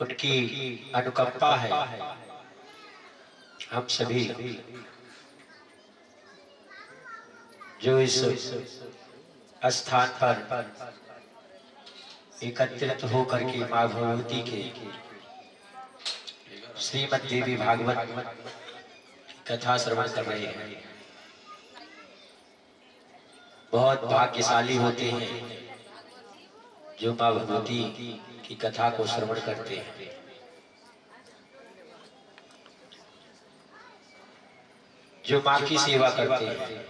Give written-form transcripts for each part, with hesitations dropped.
उनकी अनुकंपा है। हम सभी जो इस स्थान पर एकत्रित होकर के माँ भगवती के श्रीमद् देवी भागवत कथा श्रवण कर रहे हैं, बहुत भाग्यशाली होते हैं जो माँ भगवती की कथा को श्रवण करते हैं। जो माँ की सेवा करते हैं,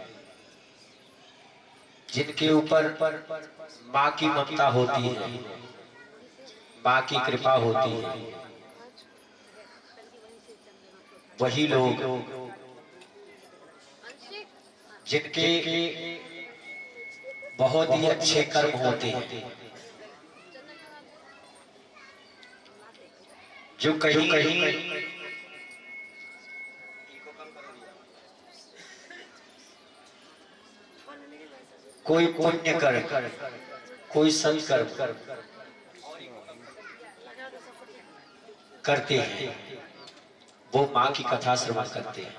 जिनके ऊपर माँ की ममता होती है, माँ की कृपा होती है, वही लोग जिनके बहुत ही अच्छे कर्म होते हैं, जो कहीं कोई पुण्य कर्म, कोई सत्कर्म करते हैं, वो माँ की कथा श्रवण करते हैं,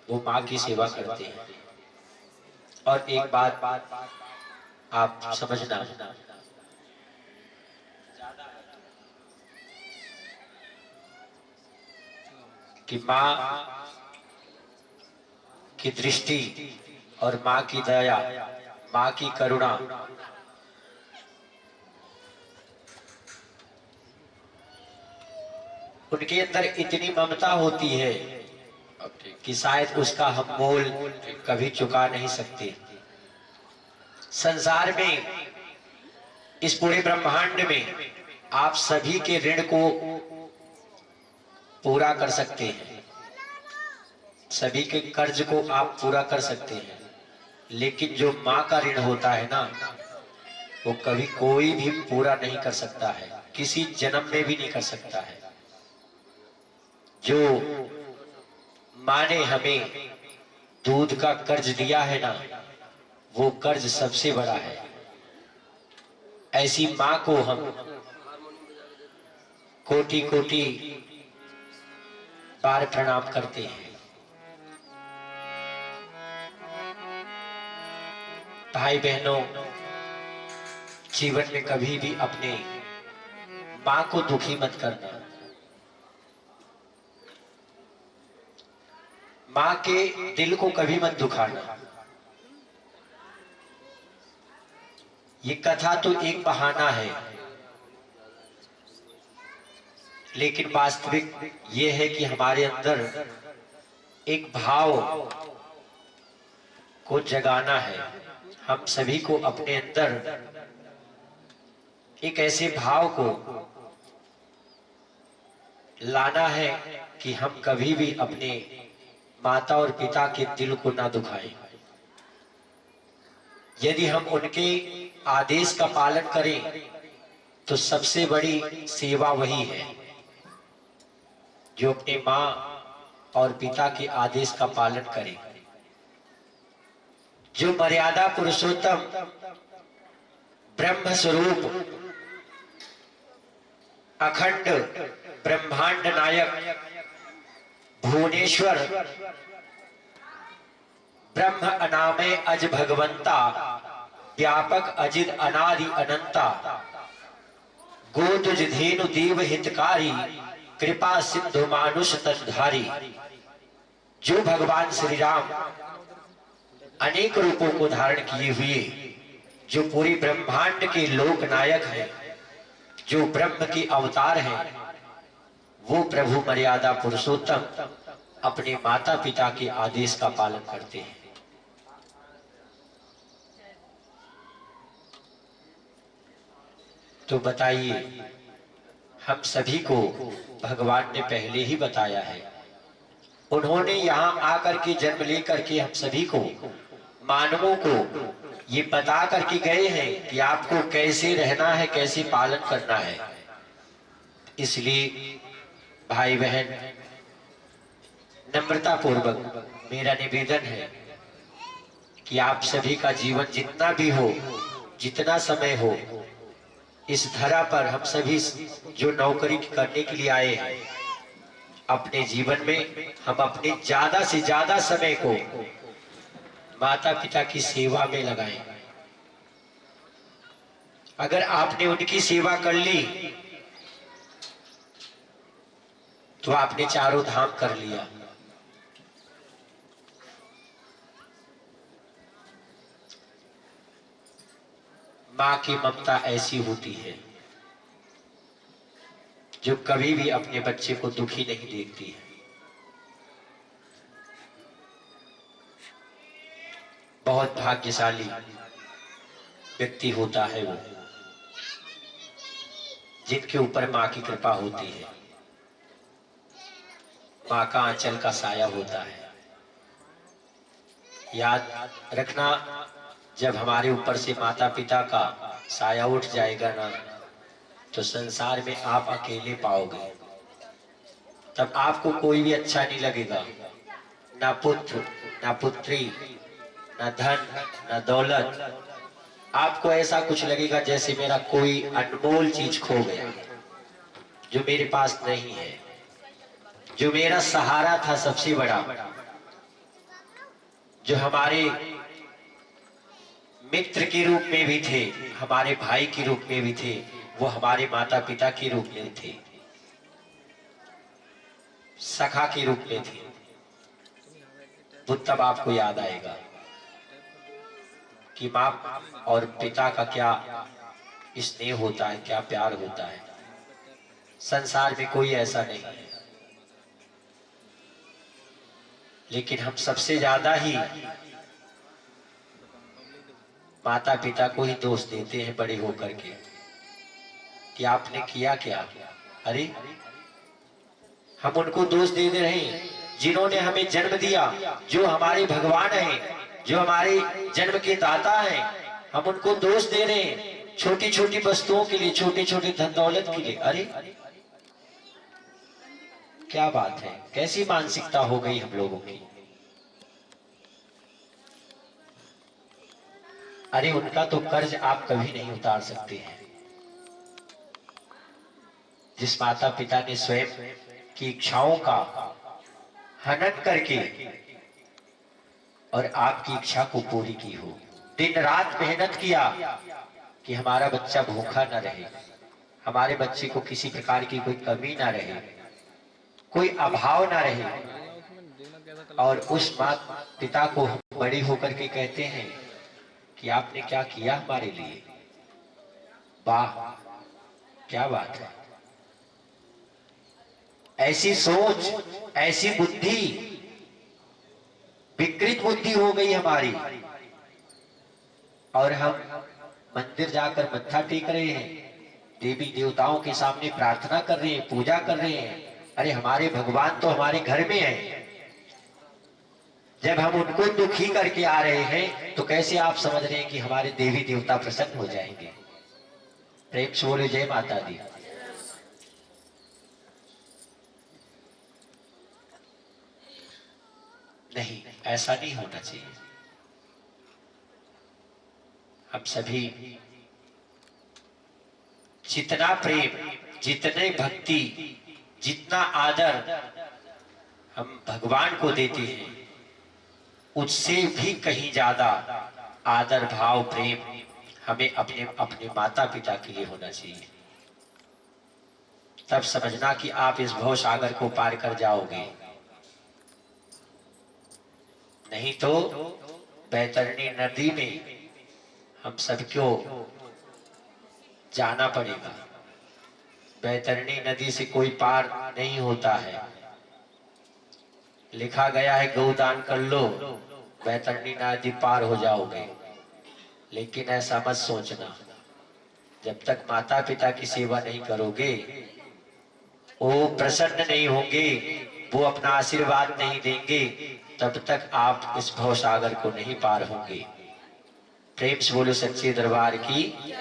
वो माँ की सेवा करते हैं। और एक बात आप समझना, कि माँ की दृष्टि और माँ की दया, माँ की करुणा उनके अंदर इतनी ममता होती है कि शायद उसका हम मोल कभी चुका नहीं सकते। संसार में, इस पूरे ब्रह्मांड में आप सभी के ऋण को पूरा कर सकते हैं, सभी के कर्ज को आप पूरा कर सकते हैं, लेकिन जो माँ का ऋण होता है ना, वो कभी कोई भी पूरा नहीं कर सकता है, किसी जन्म में भी नहीं कर सकता है। जो माँ ने हमें दूध का कर्ज दिया है ना, वो कर्ज सबसे बड़ा है। ऐसी माँ को हम कोटि कोटि बार प्रणाम करते हैं। भाई बहनों, जीवन में कभी भी अपने माँ को दुखी मत करना। माँ के दिल को कभी मत दुखाना। ये कथा तो एक बहाना है, लेकिन वास्तविक ये है कि हमारे अंदर एक भाव को जगाना है। हम सभी को अपने अंदर एक ऐसे भाव को लाना है कि हम कभी भी अपने माता और पिता के दिल को ना दुखाएं। यदि हम उनके आदेश का पालन करें तो सबसे बड़ी सेवा वही है, जो अपने माँ और पिता के आदेश का पालन करें। जो मर्यादा पुरुषोत्तम ब्रह्म स्वरूप अखंड ब्रह्मांड नायक भुवनेश्वर ब्रह्म अनामय अज भगवंता व्यापक अजित अनादि अनंता गोदुज धेनु देव हितकारी कृपा सिंधु मानुष तनधारी। जो भगवान श्री राम अनेक रूपों को धारण किए हुए, जो पूरी ब्रह्मांड के लोक नायक हैं, जो ब्रह्म के अवतार हैं, वो प्रभु मर्यादा पुरुषोत्तम अपने माता पिता के आदेश का पालन करते हैं। तो बताइए, हम सभी को भगवान ने पहले ही बताया है। उन्होंने यहाँ आकर के जन्म लेकर के हम सभी को, मानवों को ये बता करके गए हैं कि आपको कैसे रहना है, कैसे पालन करना है। इसलिए भाई बहन, नम्रता पूर्वक मेरा निवेदन है कि आप सभी का जीवन जितना भी हो, जितना समय हो, इस धरा पर हम सभी जो नौकरी करने के लिए आए हैं, अपने जीवन में हम अपने ज्यादा से ज्यादा समय को माता पिता की सेवा में लगाएं। अगर आपने उनकी सेवा कर ली तो आपने चारों धाम कर लिया। मां की ममता ऐसी होती है जो कभी भी अपने बच्चे को दुखी नहीं देखती है। बहुत भाग्यशाली व्यक्ति होता है वो जिनके ऊपर मां की कृपा होती है, मां का आंचल का साया होता है। याद रखना, जब हमारे ऊपर से माता पिता का साया उठ जाएगा ना, तो संसार में आप अकेले पाओगे। तब आपको कोई भी अच्छा नहीं लगेगा, ना पुत्र, ना पुत्री, ना धन, ना दौलत। आपको ऐसा कुछ लगेगा जैसे मेरा कोई अनमोल चीज खो गया, जो मेरे पास नहीं है, जो मेरा सहारा था सबसे बड़ा, जो हमारे मित्र के रूप में भी थे, हमारे भाई के रूप में भी थे, वो हमारे माता पिता के रूप में थे, सखा के रूप में थे। वो तब आपको याद आएगा कि मां और पिता का क्या स्नेह होता है, क्या प्यार होता है। संसार में कोई ऐसा नहीं है, लेकिन हम सबसे ज्यादा ही माता पिता को ही दोष देते हैं बड़े होकर के कि आपने किया क्या। अरे हम उनको दोष दे रहे हैं जिन्होंने हमें जन्म दिया, जो हमारे भगवान हैं, जो हमारे जन्म के दाता हैं। हम उनको दोष दे रहे हैं छोटी छोटी वस्तुओं के लिए, छोटे छोटे धन दौलत के लिए। अरे क्या बात है, कैसी मानसिकता हो गई हम लोगों की। अरे उनका तो कर्ज आप कभी नहीं उतार सकते हैं। जिस माता पिता ने स्वयं की इच्छाओं का हनन करके और आपकी इच्छा को पूरी की हो, दिन रात मेहनत किया कि हमारा बच्चा भूखा न रहे, हमारे बच्चे को किसी प्रकार की कोई कमी ना रहे, कोई अभाव ना रहे, और उस माता पिता को बड़ी होकर के कहते हैं कि आपने क्या किया हमारे लिए। वाह, क्या बात है। ऐसी सोच, ऐसी बुद्धि, विकृत बुद्धि हो गई हमारी, और हम मंदिर जाकर मत्था टेक रहे हैं, देवी देवताओं के सामने प्रार्थना कर रहे हैं, पूजा कर रहे हैं। अरे हमारे भगवान तो हमारे घर में है। जब हम उनको दुखी करके आ रहे हैं तो कैसे आप समझ रहे हैं कि हमारे देवी देवता प्रसन्न हो जाएंगे। प्रेम से बोले जय माता दी। नहीं, ऐसा नहीं होना चाहिए। हम सभी जितना प्रेम, जितने भक्ति, जितना आदर हम भगवान को देते हैं, उससे भी कहीं ज्यादा आदर भाव प्रेम हमें अपने अपने माता पिता के लिए होना चाहिए। तब समझना कि आप इस भव सागर को पार कर जाओगे। नहीं तो बैतरणी नदी में हम सबको जाना पड़ेगा। बैतरणी नदी से कोई पार नहीं होता है। लिखा गया है गौदान कर लो, बैतरणी नदी पार हो जाओगे। लेकिन ऐसा मत सोचना, जब तक माता पिता की सेवा नहीं करोगे, वो प्रसन्न नहीं होंगे, वो अपना आशीर्वाद नहीं देंगे, तब तक आप इस भवसागर को नहीं पार होंगे। प्रेम से बोलो सच्चे दरबार की।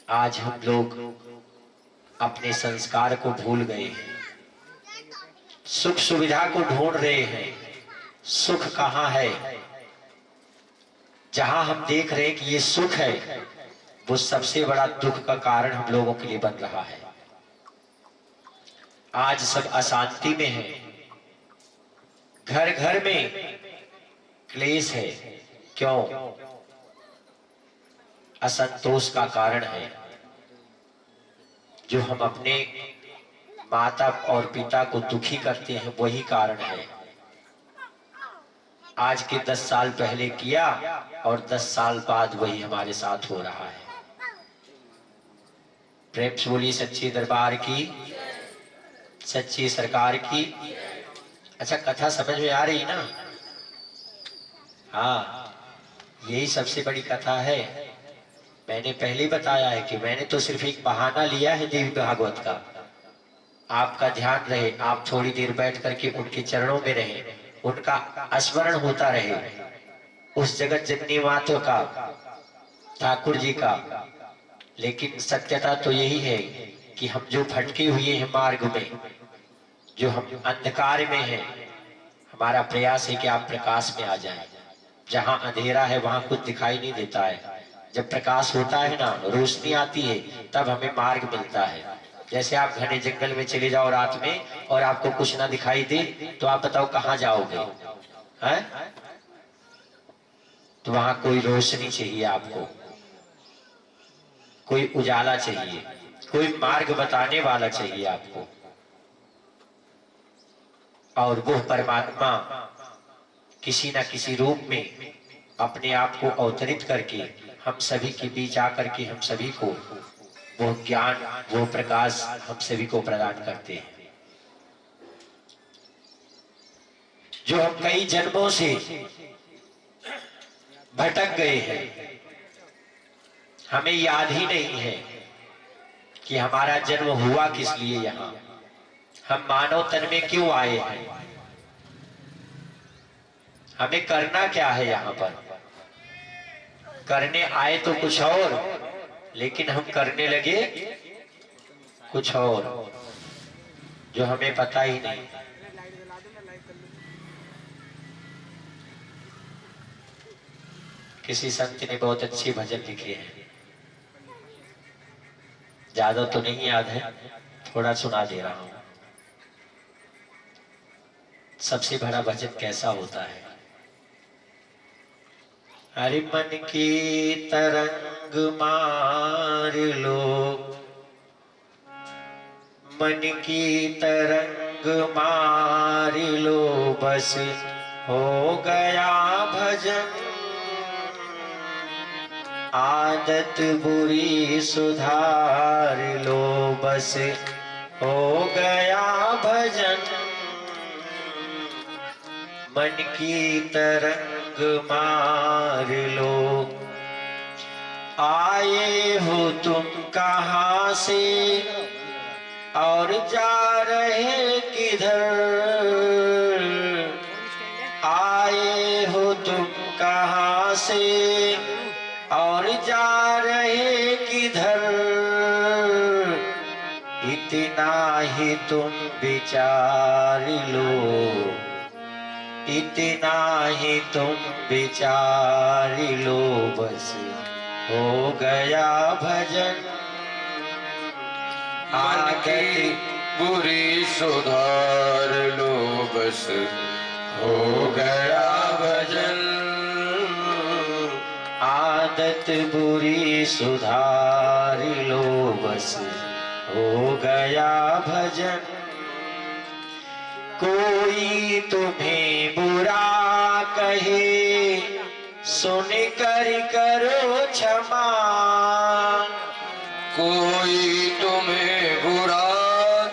आज हम लोग अपने संस्कार को भूल गए हैं, सुख सुविधा को ढूंढ रहे हैं। सुख कहाँ है जहां हम देख रहे हैं कि ये सुख है, वो सबसे बड़ा दुख का कारण हम लोगों के लिए बन रहा है। आज सब अशांति में है, घर घर में क्लेश है। क्यों? असंतोष का कारण है। जो हम अपने माता और पिता को दुखी करते हैं, वही कारण है। आज के 10 साल पहले किया और 10 साल बाद वही हमारे साथ हो रहा है। प्रेम से बोलिए सच्ची दरबार की, सच्ची सरकार की। अच्छा, कथा समझ में आ रही ना? हाँ, यही सबसे बड़ी कथा है। मैंने पहले ही बताया है कि मैंने तो सिर्फ एक बहाना लिया है देवी भागवत का। आपका ध्यान रहे, आप थोड़ी देर बैठ करके उनके चरणों में रहे, उनका स्मरण होता रहे, उस जगत जननी माता का, ठाकुर जी का। लेकिन सत्यता तो यही है कि हम जो भटके हुए हैं मार्ग में, जो हम अंधकार में हैं, हमारा प्रयास है कि आप प्रकाश में आ जाएं। जहां अंधेरा है वहां कुछ दिखाई नहीं देता है। जब प्रकाश होता है ना, रोशनी आती है, तब हमें मार्ग मिलता है। जैसे आप घने जंगल में चले जाओ रात में और आपको कुछ ना दिखाई दे, तो आप बताओ कहां जाओगे? हैं? तो वहां कोई रोशनी चाहिए आपको, कोई उजाला चाहिए, कोई मार्ग बताने वाला चाहिए आपको। और वो परमात्मा किसी न किसी रूप में अपने आप को अवतरित करके हम सभी के बीच आकर के हम सभी को वो ज्ञान, वो प्रकाश हम सभी को प्रदान करते हैं। जो हम कई जन्मों से भटक गए हैं, हमें याद ही नहीं है कि हमारा जन्म हुआ किस लिए, यहाँ हम मानव तन में क्यों आए हैं, हमें करना क्या है यहाँ पर। करने आए तो कुछ और, लेकिन हम करने लगे कुछ और, जो हमें पता ही नहीं। किसी संत ने बहुत अच्छे भजन लिखे हैं, ज्यादा तो नहीं याद है, थोड़ा सुना दे रहा हूं। सबसे बड़ा भजन कैसा होता है? अरे मन की तरंग मार लो, मन की तरंग मार लो, बस हो गया भजन। आदत बुरी सुधार लो, बस हो गया भजन। मन की तरंग मार लो। आए हो तुम कहां से और जा रहे किधर? आए हो तुम कहां से और जा रहे किधर? इतना ही तुम विचार लो, इतना ही तुम विचार लो, बस हो गया भजन। आदत बुरी सुधार लो, बस हो गया भजन। आदत बुरी सुधार लो, बस हो गया भजन। कोई तुम्हें बुरा कहे, सुन कर करो क्षमा। कोई तुम्हें बुरा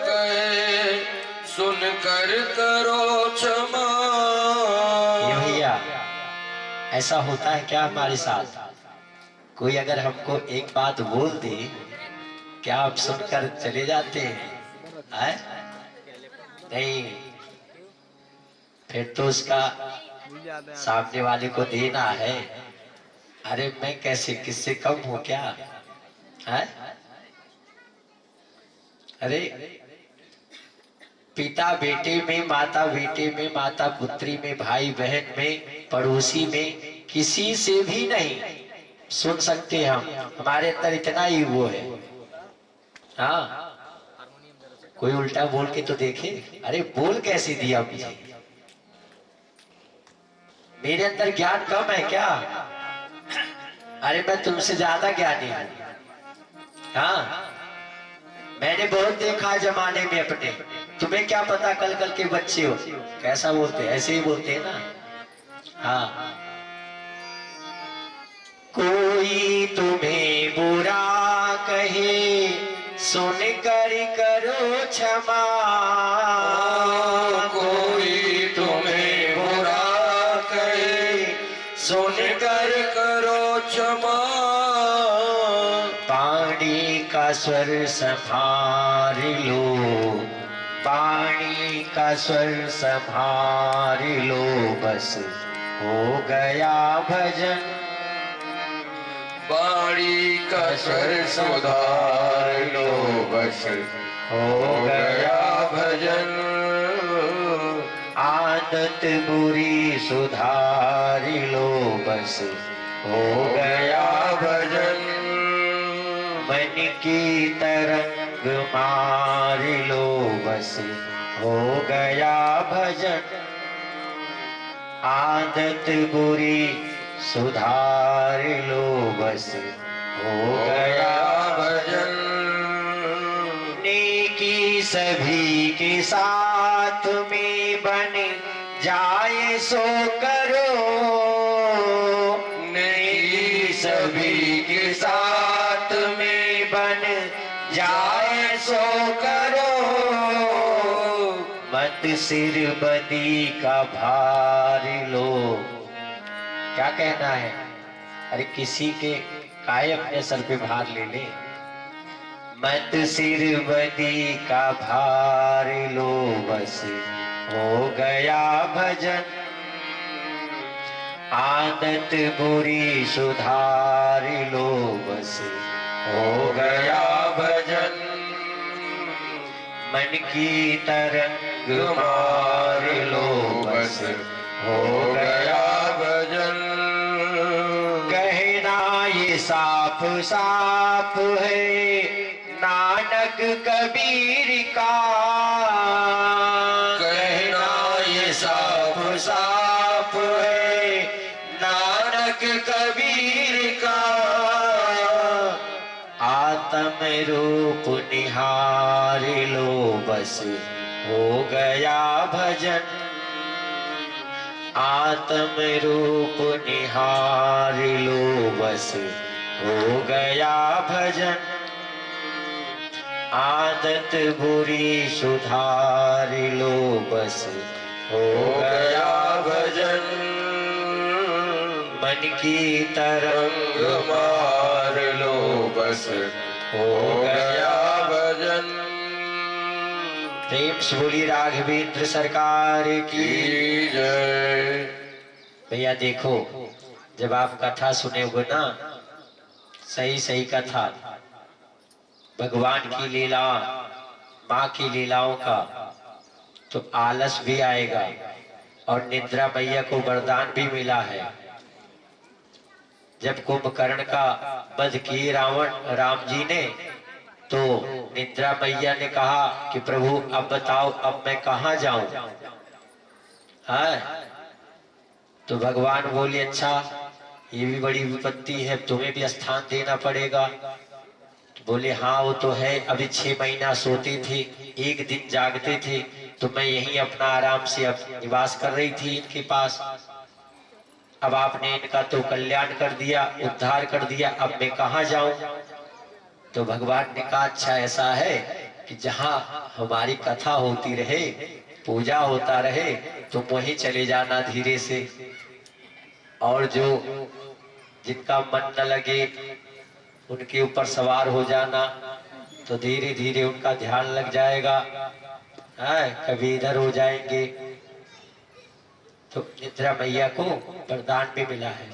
कहे, सुनकर करो क्षमा। ये भैया, ऐसा होता है क्या हमारे साथ? कोई अगर हमको एक बात बोल दे, क्या हम सुनकर चले जाते हैं? नहीं, फिर तो उसका सामने वाले को देना है। अरे मैं कैसे, किससे कम हूं क्या? है? अरे पिता बेटे में, माता बेटे में, माता पुत्री में, भाई बहन में, पड़ोसी में किसी से भी नहीं सुन सकते हम, हमारे अंदर इतना ही वो है। हाँ, कोई उल्टा बोल के तो देखे, अरे बोल कैसे दिया मुझे, मेरे अंदर ज्ञान कम है क्या? अरे मैं तुमसे ज्यादा ज्ञानी हूं। हाँ, मैंने बहुत देखा है जमाने में अपने, तुम्हें क्या पता कल कल के बच्चे हो कैसा बोलते, ऐसे ही बोलते हैं ना। हाँ, कोई तुम्हें बुरा कहे सुन कर करो क्षमा, कोई तुम्हें बुरा कहे सुन कर करो क्षमा, वाणी का स्वर संभाल लो, वाणी का स्वर संभाल लो, बस हो गया भजन, वाणी का स्वर सुधार लो, बस हो गया भजन, आदत बुरी सुधार लो, बस हो गया भजन, मन की तरंग मार लो, बस हो गया भजन, आदत बुरी सुधार लो, बस हो गया भजन, नेकी सभी के साथ में बन जाए सो करो, नेकी सभी के साथ में बन जाए सो करो, मत सिर बदी का भार लो। क्या कहना है? अरे किसी के काय अपने सर पे भार ले ले, मत सिर बदी का भार लो, बस हो गया भजन, आदत बुरी सुधार लो, बस हो गया भजन, मन की तरंग मार लो, बस हो गया भजन, कहना ये साफ साफ है नानक कबीर का, कहना ये साफ साफ है नानक कबीर का, आत्म रूप निहार लो, बस हो गया भजन, आत्म रूप निहार लो, बस हो गया भजन, आदत बुरी सुधार लो, बस हो गया भजन, मन की तरंग मार लो, बस हो गया भजन, प्रेम से बोली राघवेंद्र सरकार की जय। भैया देखो, जब आप कथा सुनेगे ना, सही सही कथा, भगवान की लीला, माँ की लीलाओं का, तो आलस भी आएगा और निद्रा मैया को वरदान भी मिला है। जब कुंभकर्ण का वध किए राम जी ने, तो निद्रा मैया ने कहा कि प्रभु अब बताओ अब मैं कहाँ जाऊं? है तो भगवान बोले अच्छा ये भी बड़ी विपत्ति है, तुम्हें भी स्थान देना पड़ेगा। तो बोले हाँ वो तो है, अभी 6 महीना सोती थी, एक दिन जागते थे, तो मैं यहीं अपना आराम से निवास कर रही थी इनके पास। अब आपने इनका तो कल्याण कर दिया, उद्धार कर दिया, अब मैं कहाँ जाऊं? तो भगवान ने कहा अच्छा ऐसा है कि जहाँ हमारी कथा होती रहे, पूजा होता रहे, तुम वहीं चले जाना धीरे से, और जो जिनका मन न लगे उनके ऊपर सवार हो जाना, तो धीरे धीरे उनका ध्यान लग जाएगा, कभी इधर हो जाएंगे। तो निद्रा मैया को वरदान भी मिला है,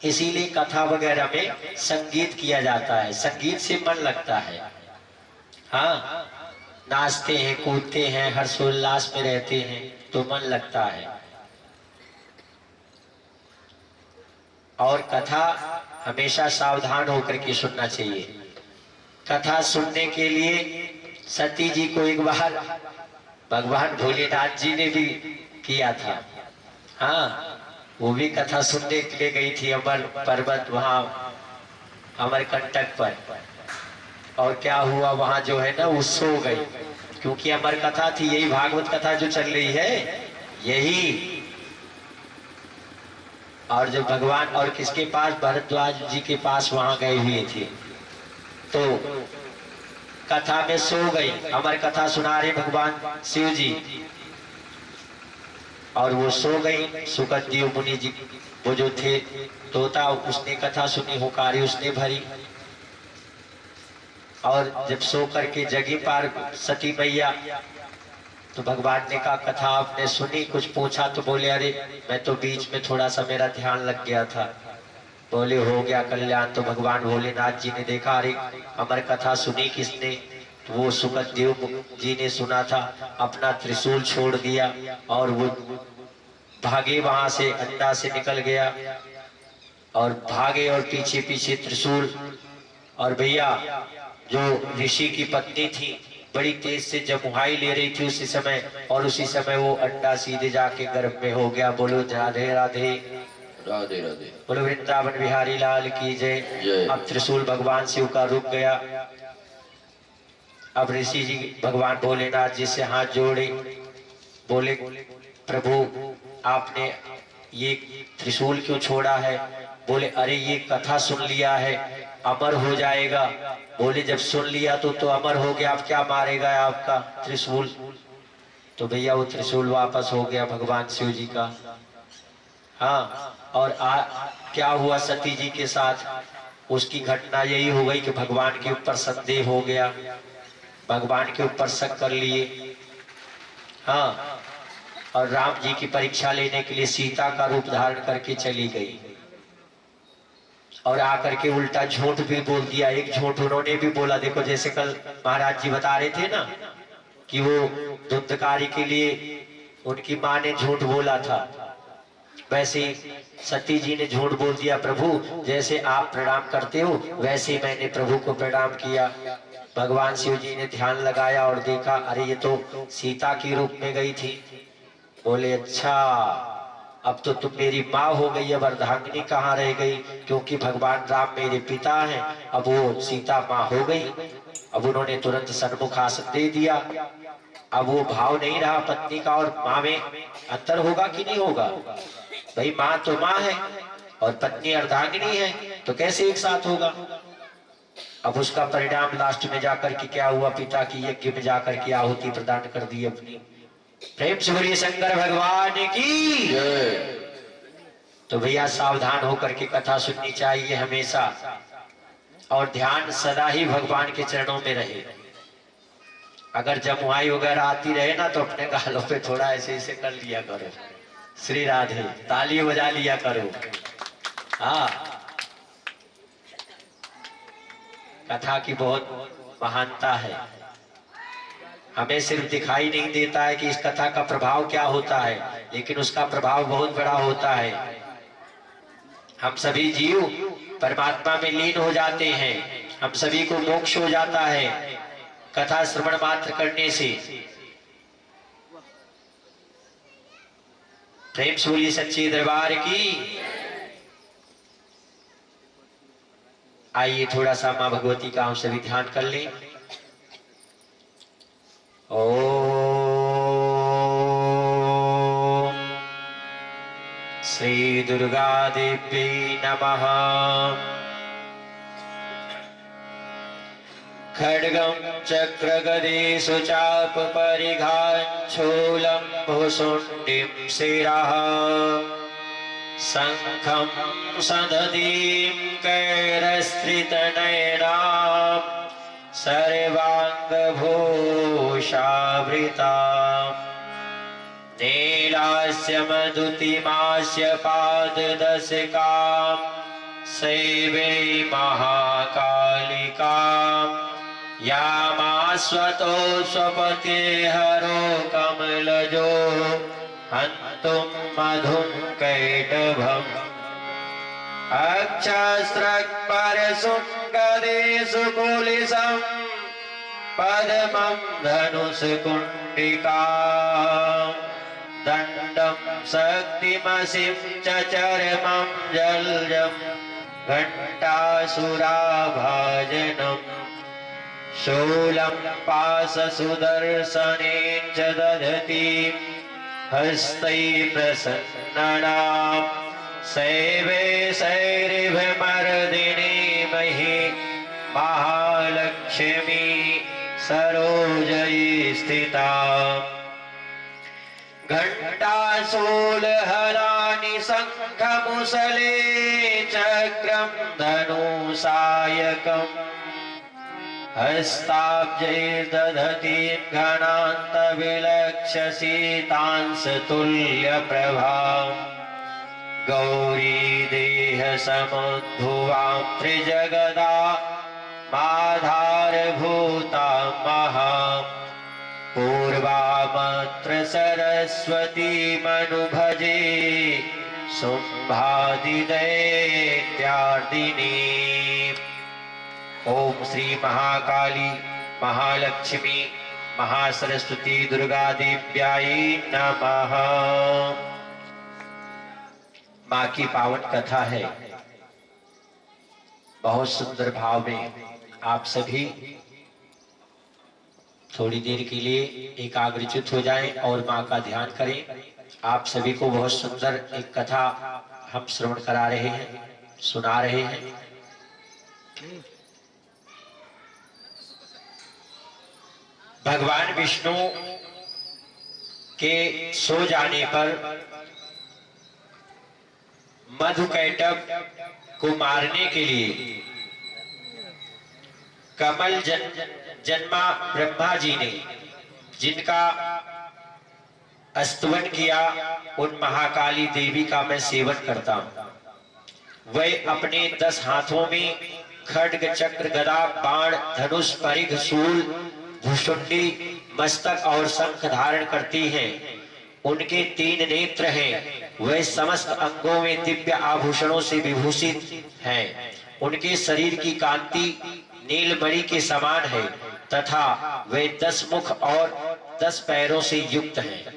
इसीलिए कथा वगैरह में संगीत किया जाता है, संगीत से मन लगता है। हाँ, नाचते हैं, कूदते हैं, हर्षोल्लास में रहते हैं तो मन लगता है। और कथा हमेशा सावधान होकर के सुनना चाहिए। कथा सुनने के लिए सती जी को एक बार भगवान भोलेनाथ जी ने भी किया था। हाँ, वो भी कथा सुनने के लिए गई थी अमर पर्वत, वहां अमरकंटक पर। और क्या हुआ, वहां जो है ना वो सो गई, क्योंकि अमर कथा थी, यही भागवत कथा जो चल रही है यही। और जब भगवान और किसके पास, भरद्वाज जी के पास वहां गए हुए थे, तो कथा में सो गई। अमर कथा सुना रहे भगवान शिव जी, और वो सो गई। सुखदेव मुनि जी वो जो थे तोता, उसने कथा सुनी, हुकारी उसने भरी। और जब सो करके जगी पार सती मैया, तो भगवान ने कहा कथा आपने सुनी, कुछ पूछा? तो बोले अरे मैं तो बीच में थोड़ा सा मेरा ध्यान लग गया था। बोले हो गया कल्याण। तो भगवान भोलेनाथ जी ने देखा अरे अमर कथा सुनी किसने? तो वो सुखदेव जी ने सुना था। अपना त्रिशूल छोड़ दिया और वो भागे, वहां से अंडा से निकल गया और भागे, और पीछे पीछे त्रिशूल। और भैया जो ऋषि की पत्नी थी बड़ी तेज से जमुहाई ले रही थी उसी समय, और उसी समय वो अंडा सीधे जाके गर्भ में हो गया। बोलो राधे राधे, राधे राधे। बोलो वृंदावन बिहारी लाल की जय। जय। अब त्रिशूल भगवान शिव का रुक गया। अब ऋषि जी भगवान भोलेनाथ जी से हाथ जोड़े, बोले प्रभु आपने ये त्रिशूल क्यों छोड़ा है? बोले अरे ये कथा सुन लिया है, अमर हो जाएगा। बोले जब सुन लिया तो अमर हो गया, अब क्या मारेगा आपका त्रिशूल? तो भैया वो त्रिशूल वापस हो गया भगवान शिव जी का। हाँ, और क्या हुआ सती जी के साथ? उसकी घटना यही हो गई कि भगवान के ऊपर संदेह हो गया, भगवान के ऊपर शक कर लिए। हाँ, और राम जी की परीक्षा लेने के लिए सीता का रूप धारण करके चली गई, और आकर के उल्टा झूठ भी बोल दिया। एक झूठ उन्होंने भी बोला, देखो जैसे कल महाराज जी बता रहे थे ना कि वो धुंधकारी के लिए उनकी माँ ने झूठ बोला था, वैसे सती जी ने झूठ बोल दिया। प्रभु जैसे आप प्रणाम करते हो वैसे ही मैंने प्रभु को प्रणाम किया। भगवान शिव जी ने ध्यान लगाया और देखा अरे ये तो सीता की रूप में गई थी। बोले अच्छा, अब तो तुम मेरी माँ हो गई, अब अर्धांगिनी कहाँ रह गई? क्योंकि भगवान राम मेरे पिता हैं, अब वो सीता माँ हो गई। अब उन्होंने तुरंत सन्मुख आसन दे दिया। अब वो भाव नहीं रहा पत्नी का और माँ में अंतर होगा कि नहीं होगा? भाई माँ तो माँ है और पत्नी अर्धांगिनी है, तो कैसे एक साथ होगा? अब उसका परिणाम लास्ट में जाकर के क्या हुआ? पिता की यज्ञ में जाकर के आहुति प्रदान कर दी अपनी। प्रेम से बोलिए शंकर भगवान की जय। तो भैया सावधान होकर के कथा सुननी चाहिए हमेशा, और ध्यान सदा ही भगवान के चरणों में रहे। अगर जमुआई वगैरह आती रहे ना तो अपने गालों पे थोड़ा ऐसे ऐसे कर लिया करो, श्री राधे, ताली बजा लिया करो। हाँ, कथा की बहुत महानता है। हमें सिर्फ दिखाई नहीं देता है कि इस कथा का प्रभाव क्या होता है, लेकिन उसका प्रभाव बहुत बड़ा होता है। हम सभी जीव परमात्मा में लीन हो जाते हैं, हम सभी को मोक्ष हो जाता है कथा श्रवण मात्र करने से। प्रेम से बोलिए सच्चे दरबार की। आइए थोड़ा सा मां भगवती का हम सभी ध्यान कर लें। ओम श्री दुर्गा देवी नमः। खड्गं चक्र गदेषु चाप परिघाच्छूलं भुशुण्डिं शिरः शंखं सदतीं कैरस्त्रितनयनां सर्वाङ्गभूषावृतां नीलास्य मधुतिमास्य पाददशकां सेवे महाकालिकां यामाश्वतो स्वपते हरो कमलजो हन्तुं मधुं कैटभम् अक्षस्रक् परशुङ्गदेषु कुलिशम् पद्मं धनुषकुण्डिका दण्डं शक्तिमसिं च चर्मं जल्जम् घण्टासुराभाजनम् शूलं पाशसुदर्शनेन च दधति हस्तै प्रसन्ननाम् सैवे सैरिभमर्दिनी मही महालक्ष्मी सरोजयी स्थिता घण्टाशूलहलानि शङ्खमुसले चक्रं धनुषायकम् हस्ताब्जैर्दधतीं घनान्तविलक्ष्यसीतांशतुल्यप्रभाम् गौरी देहसमुद्भुवां त्रिजगदा माधारभूता महाम् पूर्वामत्र सरस्वतीमनुभजे शुम्भादिदैत्यार्दिनी। ओम श्री महाकाली महालक्ष्मी महासरस्वती दुर्गा देव्यायै नमः। माँ की पावन कथा है, बहुत सुंदर भाव में आप सभी थोड़ी देर के लिए एकाग्रचित हो जाएं और माँ का ध्यान करें। आप सभी को बहुत सुंदर एक कथा हम श्रवण करा रहे हैं, सुना रहे हैं। भगवान विष्णु के सो जाने पर मधुकैटभ को मारने के लिए कमल जन्मा ब्रह्मा जी ने जिनका स्तवन किया, उन महाकाली देवी का मैं सेवन करता हूं। वह अपने 10 हाथों में खड्ग चक्र गदा बाण धनुष परिघ शूल भुषुंडी मस्तक और शंख धारण करती हैं। उनके 3 नेत्र हैं। वह समस्त अंगों में दिव्य आभूषणों से विभूषित हैं। उनके शरीर की कांति नीलमणि के समान है तथा वे 10 मुख और 10 पैरों से युक्त हैं।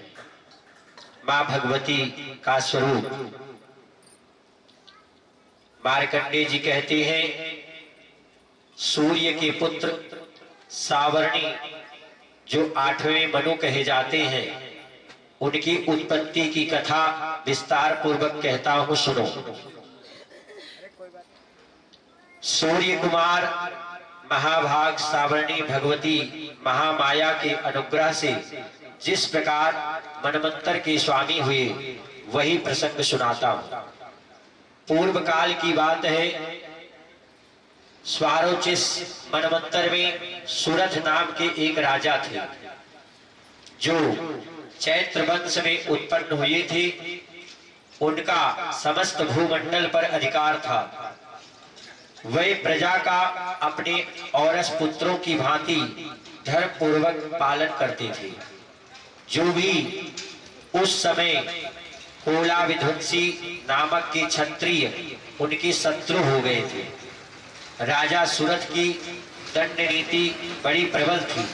मां भगवती का स्वरूप मार्कंडेय जी कहते हैं, सूर्य के पुत्र सावर्णी जो 8वें मनु कहे जाते हैं, उनकी उत्पत्ति की कथा विस्तार पूर्वक कहता हूं, सुनो। सूर्य कुमार महाभाग सावर्णी भगवती महामाया के अनुग्रह से जिस प्रकार मनमंत्र के स्वामी हुए, वही प्रसंग सुनाता हूं। पूर्व काल की बात है। स्वारोचिस मनमंत्र में सुरथ नाम के एक राजा थे जो चैत्र वंश में उत्पन्न हुए थे। उनका समस्त भूमंडल पर अधिकार था। वे प्रजा का अपने औरस पुत्रों की भांति धर्म पूर्वक पालन करते थे। जो भी उस समय कोला विध्वंसी नामक के क्षत्रिय उनके शत्रु हो गए थे। राजा सुरथ की दंड नीति बड़ी प्रबल थी।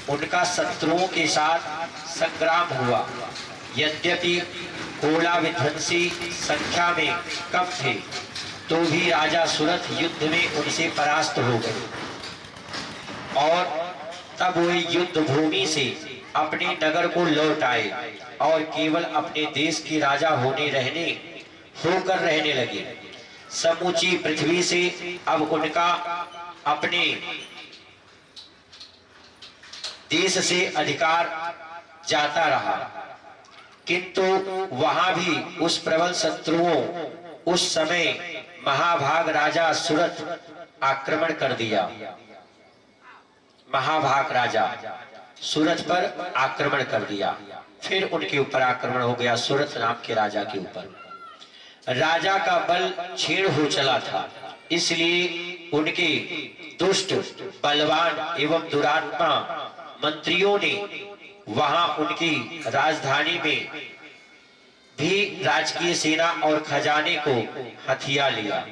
उनका शत्रुओं के साथ संग्राम हुआ। यद्यपि कोला विध्वंसी संख्या में कम थे, तो भी राजा सुरथ युद्ध में उनसे परास्त हो गए और तब वे युद्ध भूमि से अपने नगर को लौट आए और केवल अपने देश के राजा होकर रहने लगे। समूची पृथ्वी से अब उनका अपने देश से अधिकार जाता रहा, किंतु वहां भी उस प्रबल शत्रुओं उस समय महाभाग राजा सुरथ आक्रमण कर दिया। महाभाग राजा सुरथ पर आक्रमण कर दिया। फिर उनके ऊपर आक्रमण हो गया सुरथ नाम के राजा के ऊपर। राजा का बल क्षीण हो चला था, इसलिए उनके दुष्ट बलवान एवं दुरात्मा मंत्रियों ने वहां उनकी राजधानी में भी राजकीय सेना और खजाने को हथिया लिया।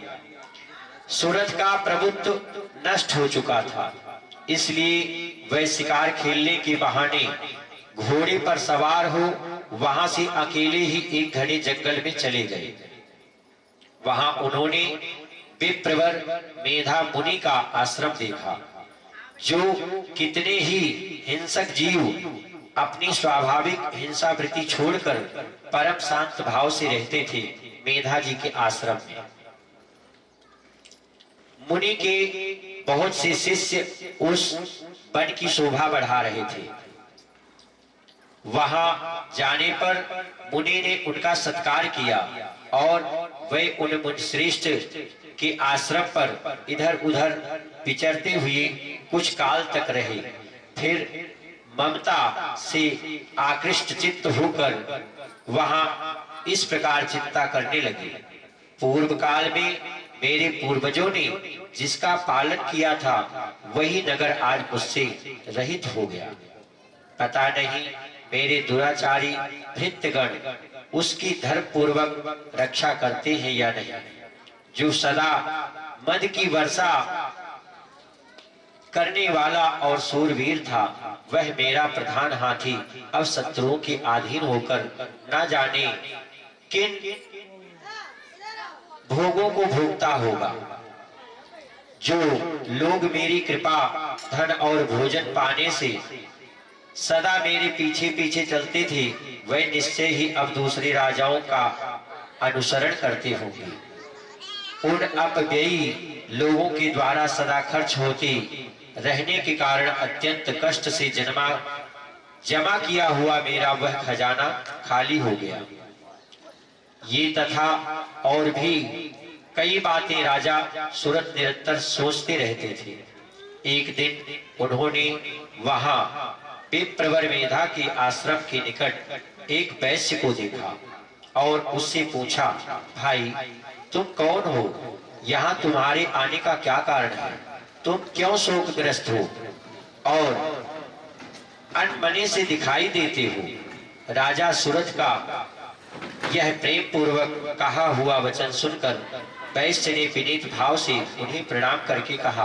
सूरज का प्रभुत्व नष्ट हो चुका था, इसलिए वह शिकार खेलने के बहाने घोड़े पर सवार हो वहां से अकेले ही एक घने जंगल में चले गए। वहां उन्होंने विप्रवर मेधा मुनि का आश्रम देखा, जो कितने ही हिंसक जीव अपनी स्वाभाविक हिंसा वृत्ति छोड़कर परम शांत भाव से रहते थे। मेधा जी के आश्रम में मुनि के बहुत से शिष्य उस वन की शोभा बढ़ा रहे थे। वहां जाने पर मुनि ने उनका सत्कार किया और वे उन मुनिश्रेष्ठ के आश्रम पर इधर उधर विचरते हुए कुछ काल तक रहे। फिर ममता से आकृष्ट चित्त होकर वहां इस प्रकार चिंता करने लगे, पूर्व काल में मेरे पूर्वजों ने जिसका पालन किया था वही नगर आज मुझसे रहित हो गया। पता नहीं मेरे दुराचारी भृत्यगण उसकी धर्म पूर्वक रक्षा करते हैं या नहीं। जो सदा मद की वर्षा करने वाला और सूरवीर था, वह मेरा प्रधान हाथी अब शत्रुओं के अधीन होकर न जाने किन भोगों को भोगता होगा। जो लोग मेरी कृपा धन और भोजन पाने से सदा मेरे पीछे पीछे चलते थे, वह निश्चय ही अब दूसरे राजाओं का अनुसरण करते होंगे। उन अपव्ययी लोगों के द्वारा सदा खर्च होते रहने के कारण अत्यंत कष्ट से जमा किया हुआ मेरा वह खजाना खाली हो गया। ये तथा और भी कई बातें राजा सूरत निरंतर सोचते रहते थे। एक दिन उन्होंने वहां विप्रवर मेधा के आश्रम के निकट एक वैश्य को देखा और उससे पूछा, भाई तुम कौन हो? यहाँ तुम्हारे आने का क्या कारण है? तुम क्यों शोकग्रस्त हो और अनमने से दिखाई देते हो? राजा सूरज का यह प्रेम पूर्वक कहा हुआ वचन सुनकर वैश्य ने विनीत भाव से उन्हें प्रणाम करके कहा।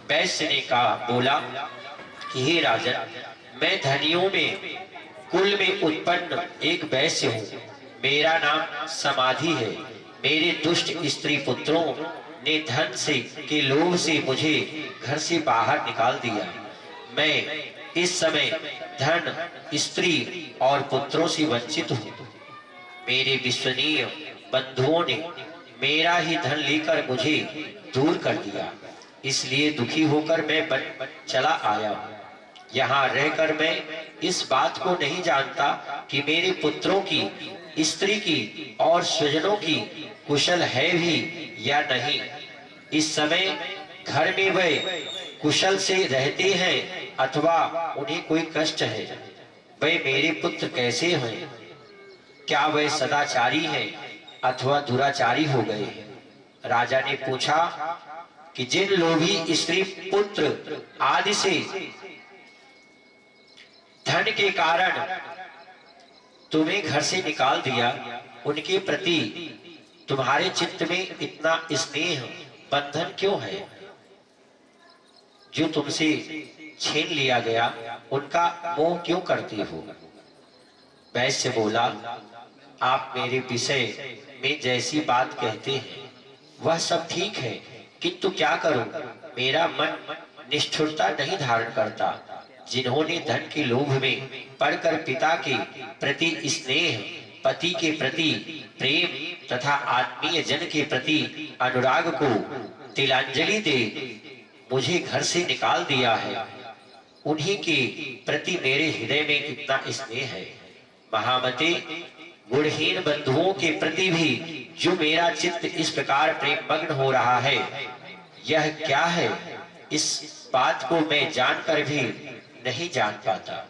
वैश्य ने बोला कि हे राजन, मैं धनियों में कुल में उत्पन्न एक वैश्य हूँ। मेरा नाम समाधि है। मेरे दुष्ट स्त्री पुत्रों ने धन से के लोभ से मुझे घर से बाहर निकाल दिया। मैं इस समय धन, स्त्री और पुत्रों से वंचित हूँ। मेरे विश्वनीय बंधुओं ने मेरा ही धन लेकर मुझे दूर कर दिया, इसलिए दुखी होकर मैं चला आया हूँ। यहाँ रहकर मैं इस बात को नहीं जानता कि मेरे पुत्रों की, स्त्री की और स्वजनों की कुशल है भी या नहीं। इस समय घर में वे कुशल से रहते हैं अथवा उन्हें कोई कष्ट है। वे मेरे पुत्र कैसे हैं? क्या वे सदाचारी हैं अथवा दुराचारी हो गए? राजा ने पूछा कि जिन लोभी स्त्री पुत्र आदि से धन के कारण तुम्हें घर से निकाल दिया, उनके प्रति तुम्हारे चित्त में इतना स्नेह बंधन क्यों है? जो तुमसे छीन लिया गया उनका मोह क्यों करते हो? वैश्य बोला, आप मेरे विषय में जैसी बात कहते हैं वह सब ठीक है, किंतु क्या करूं, मेरा मन निष्ठुरता नहीं धारण करता। जिन्होंने धन के लोभ में पड़कर पिता के प्रति स्नेह, पति के प्रति प्रेम तथा आत्मीय जन के प्रति अनुराग को तिलांजलि दे मुझे घर से निकाल दिया है, उन्हीं के प्रति मेरे हृदय में इतना स्नेह है। महामते, गुणहीन बंधुओं के प्रति भी जो मेरा चित्त इस प्रकार प्रेम मग्न हो रहा है, यह क्या है? इस बात को मैं जानकर भी नहीं जान पाता।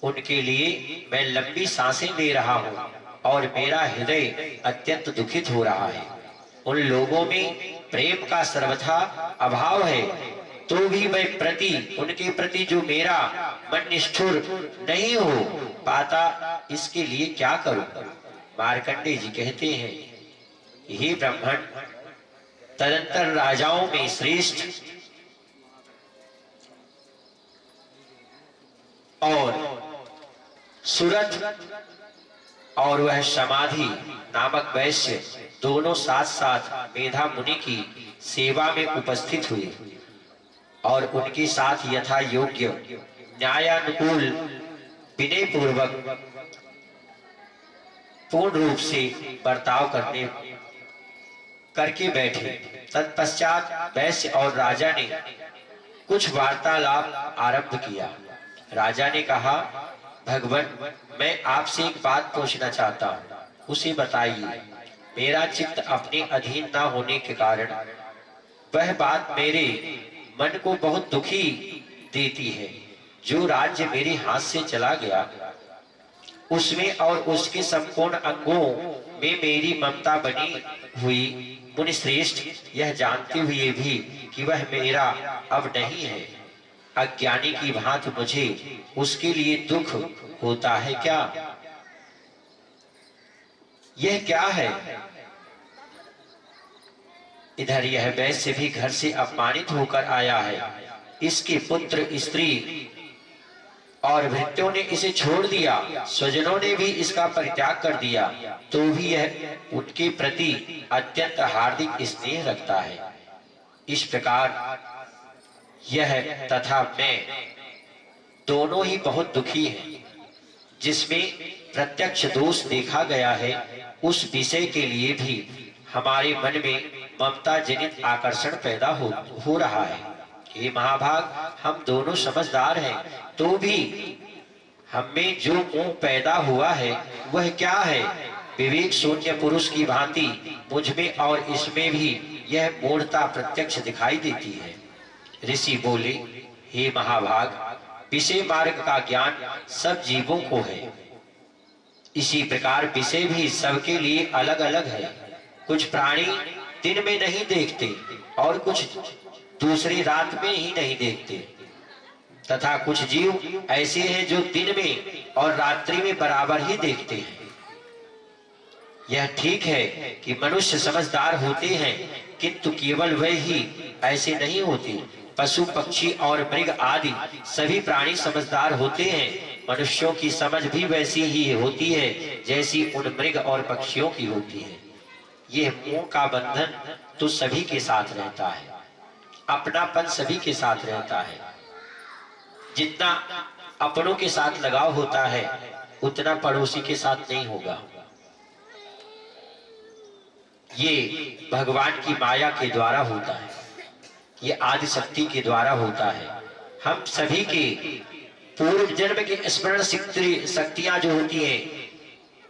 उनके लिए मैं लंबी सांसें ले रहा हूँ और मेरा हृदय अत्यंत दुखित हो रहा है। उन लोगों में प्रेम का सर्वथा अभाव है, तो भी मैं उनके प्रति जो मेरा मन निष्ठुर नहीं हो पाता, इसके लिए क्या करूं? मार्कंडेय जी कहते हैं, हे ब्राह्मण, तदंतर राजाओं में श्रेष्ठ और सुरथ और वह समाधि नामक वैश्य दोनों साथ साथ मेधा मुनि की सेवा में उपस्थित हुए और उनके साथ यथा योग्य न्यायानुकूल विनय पूर्वक पूर्ण रूप से बर्ताव करके बैठे। तत्पश्चात वैश्य और राजा ने कुछ वार्तालाप आरंभ किया। राजा ने कहा, भगवान, मैं आपसे एक बात पूछना चाहता हूँ, उसे बताइए। मेरा चित्त अपने अधीन न होने के कारण वह बात मेरे मन को बहुत दुखी देती है। जो राज्य मेरे हाथ से चला गया उसमें और उसके संपूर्ण अंगों में मेरी ममता बनी हुई, मुनि श्रेष्ठ, यह जानते हुए भी कि वह मेरा अब नहीं है, अज्ञानी की भांति मुझे उसके लिए दुख होता है क्या? यह क्या है? इधर यह वैश्य भी घर से अपमानित होकर आया है। इसके पुत्र, स्त्री और भृत्यों ने इसे छोड़ दिया, स्वजनों ने भी इसका परित्याग कर दिया, तो भी यह उनके प्रति अत्यंत हार्दिक स्नेह रखता है। इस प्रकार यह तथा मैं दोनों ही बहुत दुखी हैं। जिसमें प्रत्यक्ष दोष देखा गया है, उस विषय के लिए भी हमारे मन में ममता जनित आकर्षण पैदा हो रहा है। ये महाभाग, हम दोनों समझदार हैं, तो भी हमें जो मोह पैदा हुआ है वह क्या है? विवेक शून्य पुरुष की भांति मुझ में और इसमें भी यह मूढ़ता प्रत्यक्ष दिखाई देती है। ऋषि बोले, हे महाभाग, विषय मार्ग का ज्ञान सब जीवों को है। इसी प्रकार विषय भी सबके लिए अलग अलग है। कुछ प्राणी दिन में नहीं देखते और कुछ दूसरी रात में ही नहीं देखते, तथा कुछ जीव ऐसे हैं जो दिन में और रात्रि में बराबर ही देखते हैं। यह ठीक है कि मनुष्य समझदार होते हैं, किंतु केवल वे ही ऐसे नहीं होते। पशु, पक्षी और मृग आदि सभी प्राणी समझदार होते हैं। मनुष्यों की समझ भी वैसी ही होती है जैसी उन मृग और पक्षियों की होती है। यह मोह का बंधन तो सभी के साथ रहता है, अपनापन सभी के साथ रहता है। जितना अपनों के साथ लगाव होता है उतना पड़ोसी के साथ नहीं होगा। ये भगवान की माया के द्वारा होता है, ये आदि शक्ति के द्वारा होता है। हम सभी के पूर्व जन्म के स्मरण शक्तियां जो होती हैं,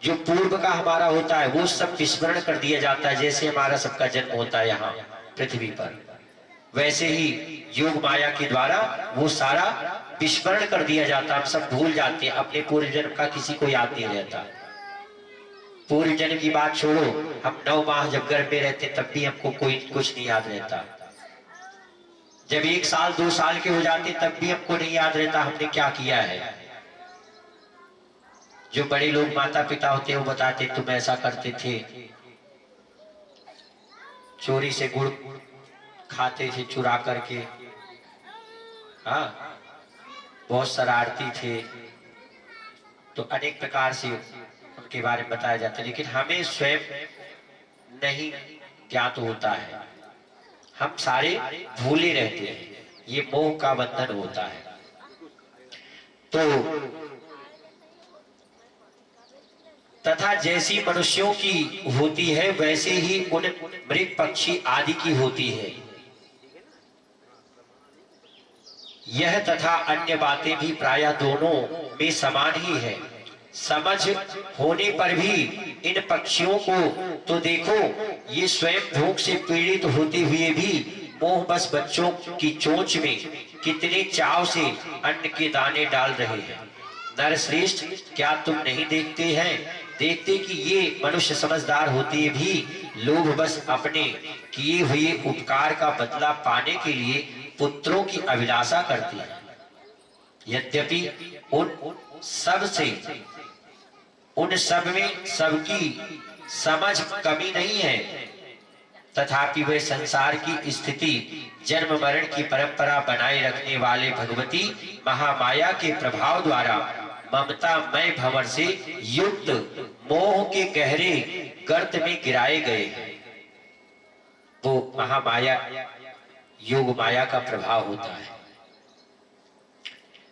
जो पूर्व का हमारा होता है, वो सब विस्मरण कर दिया जाता है। जैसे हमारा सबका जन्म होता है यहाँ पृथ्वी पर, वैसे ही योग माया के द्वारा वो सारा विस्मरण कर दिया जाता है। हम सब भूल जाते हैं, अपने पूर्व जन्म का किसी को याद नहीं रहता। पूर्व जन्म की बात छोड़ो, हम 9 माह जब गर्भ में रहते तब भी हमको कोई कुछ नहीं याद रहता। जब 1 साल 2 साल के हो जाते तब भी हमको नहीं याद रहता हमने क्या किया है। जो बड़े लोग माता पिता होते हैं वो बताते, तुम ऐसा करते थे, चोरी से गुड़ खाते थे चुरा करके, हाँ, बहुत शरारती थे। तो अनेक प्रकार से उनके बारे में बताया जाता है, लेकिन हमें स्वयं नहीं ज्ञात होता है। हम सारे भूले रहते हैं। ये मोह का बंधन होता है। तो तथा जैसी मनुष्यों की होती है वैसे ही उन मृग पक्षी आदि की होती है। यह तथा अन्य बातें भी प्रायः दोनों में समान ही है। समझ होने पर भी इन पक्षियों को तो देखो, ये स्वयं भूख से पीड़ित होते हुए भी मोह बस बच्चों की चोंच में कितने चाव से अन्न के दाने डाल रहे हैं। नरश्रेष्ठ, क्या तुम नहीं देखते कि ये मनुष्य समझदार होते भी लोग बस अपने किए हुए उपकार का बदला पाने के लिए पुत्रों की अभिलाषा करते हैं। यद्यपि उन सब से उन सब में सबकी समझ कमी नहीं है, तथापि वे संसार की स्थिति जन्म मरण की परंपरा बनाए रखने वाले भगवती महामाया के प्रभाव द्वारा ममता मय भंवर से युक्त मोह के गहरे गर्त में गिराए गए। वो महामाया योग माया का प्रभाव होता है,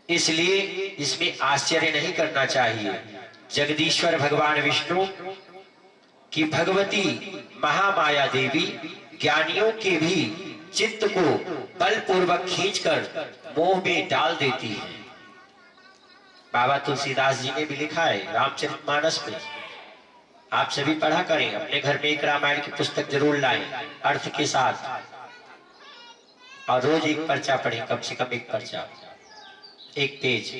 इसलिए इसमें आश्चर्य नहीं करना चाहिए। जगदीश्वर भगवान विष्णु की भगवती महामाया देवी ज्ञानियों के भी चित्त को बलपूर्वक खींचकर मोह में डाल देती है। बाबा तुलसीदास जी ने भी लिखा है रामचरितमानस में, आप सभी पढ़ा करें, अपने घर में एक रामायण की पुस्तक जरूर लाएं अर्थ के साथ, और रोज एक पर्चा पढ़ें, कम से कम एक पर्चा, एक पेज,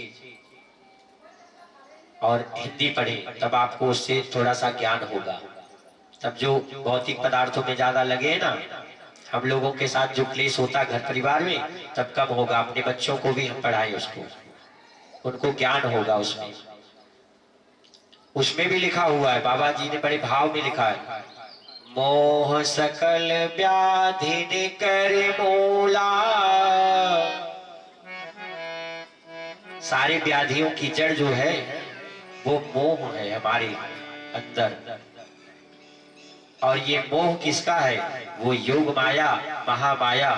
और हिंदी पढ़ें, तब आपको उससे थोड़ा सा ज्ञान होगा। तब जो भौतिक पदार्थों में ज्यादा लगे ना, हम लोगों के साथ जो क्लेश होता है घर परिवार में, तब कम होगा। अपने बच्चों को भी हम पढ़ाएं, उसको, उनको ज्ञान होगा उसमें। उसमें भी लिखा हुआ है, बाबा जी ने बड़े भाव में लिखा है, मोह सकल व्याधि कर मूला। सारे व्याधियों की जड़ जो है वो मोह है हमारे अंदर, और ये मोह किसका है? वो योग माया महामाया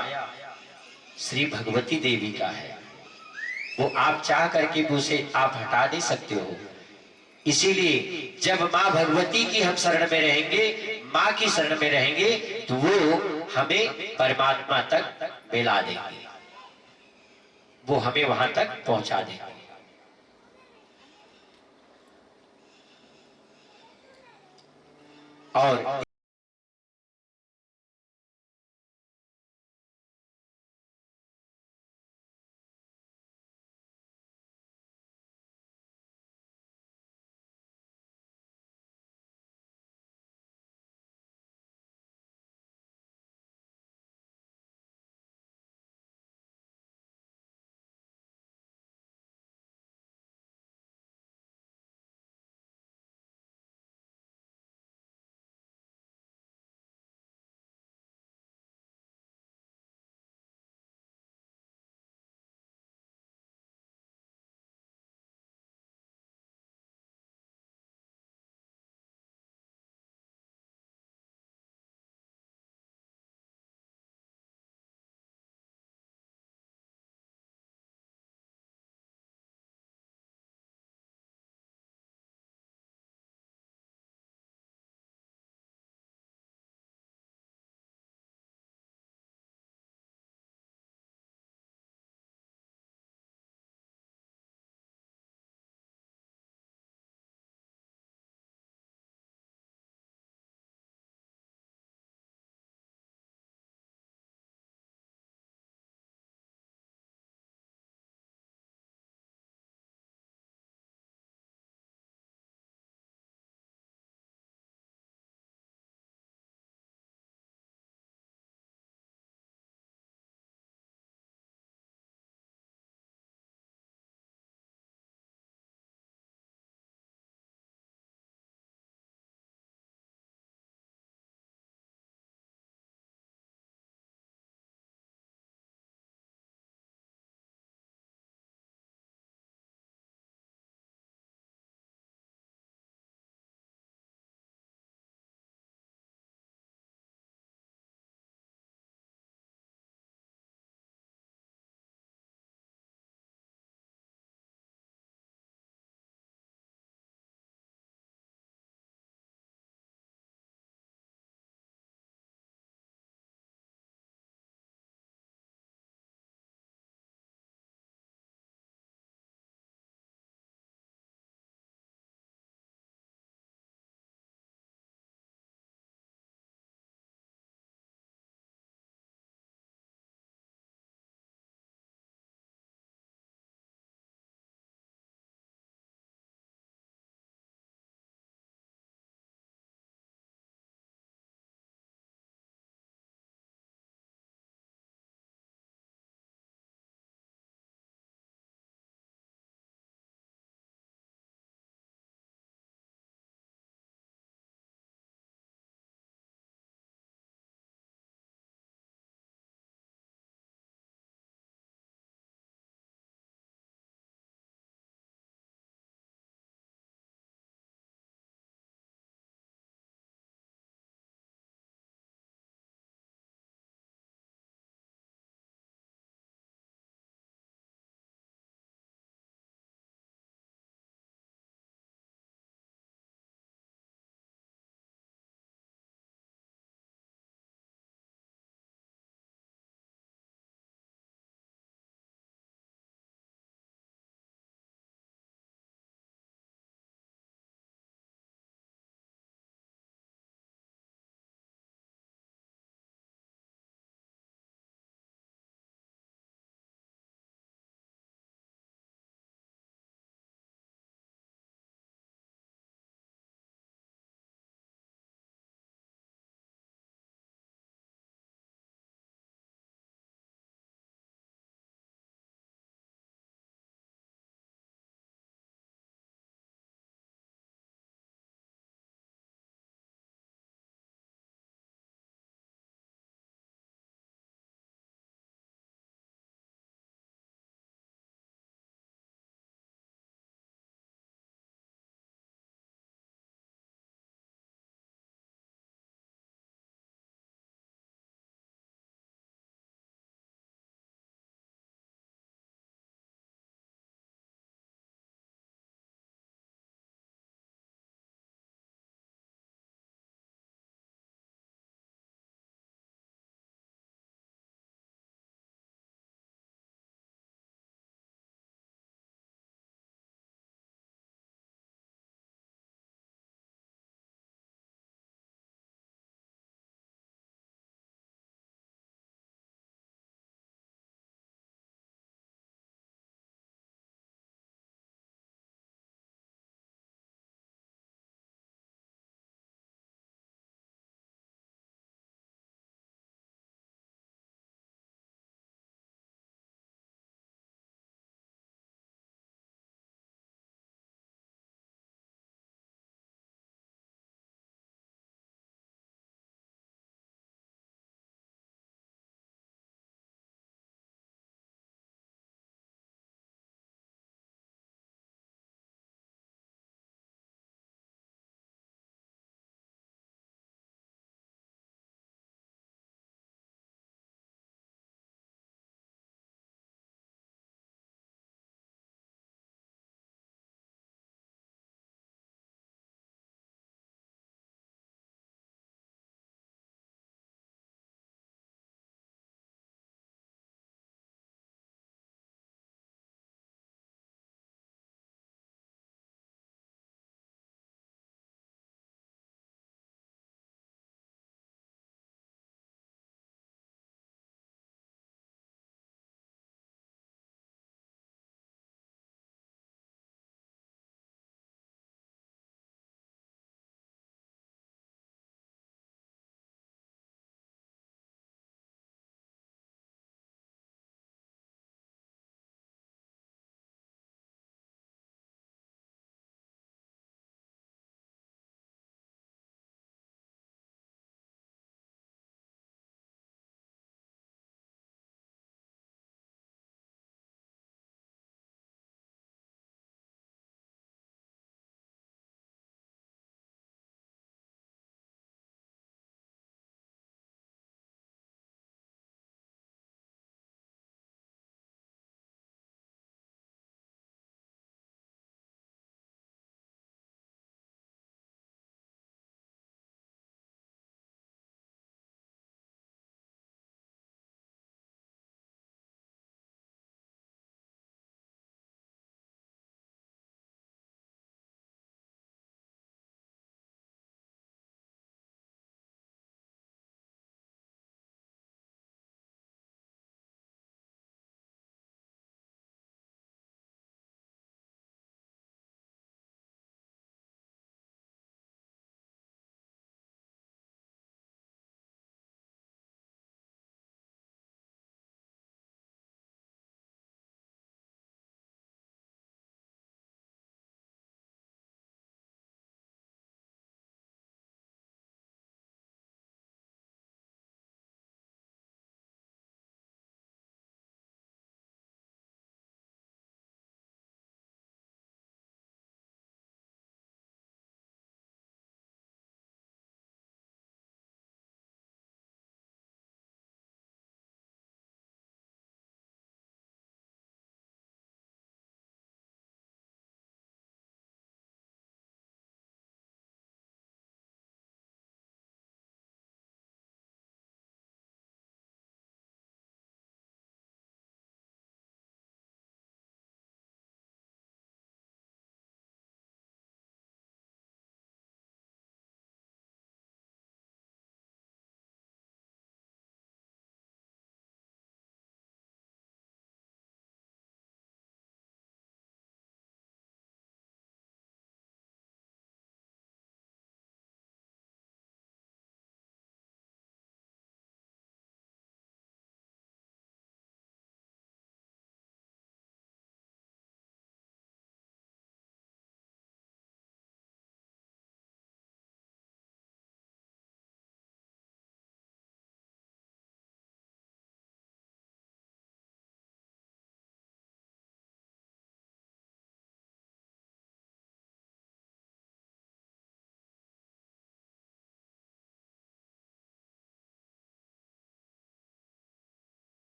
श्री भगवती देवी का है। वो आप चाह करके उसे आप हटा नहीं सकते हो। इसीलिए जब माँ भगवती की हम शरण में रहेंगे, माँ की शरण में रहेंगे, तो वो हमें परमात्मा तक मिला देंगे, वो हमें वहां तक पहुंचा देंगे। और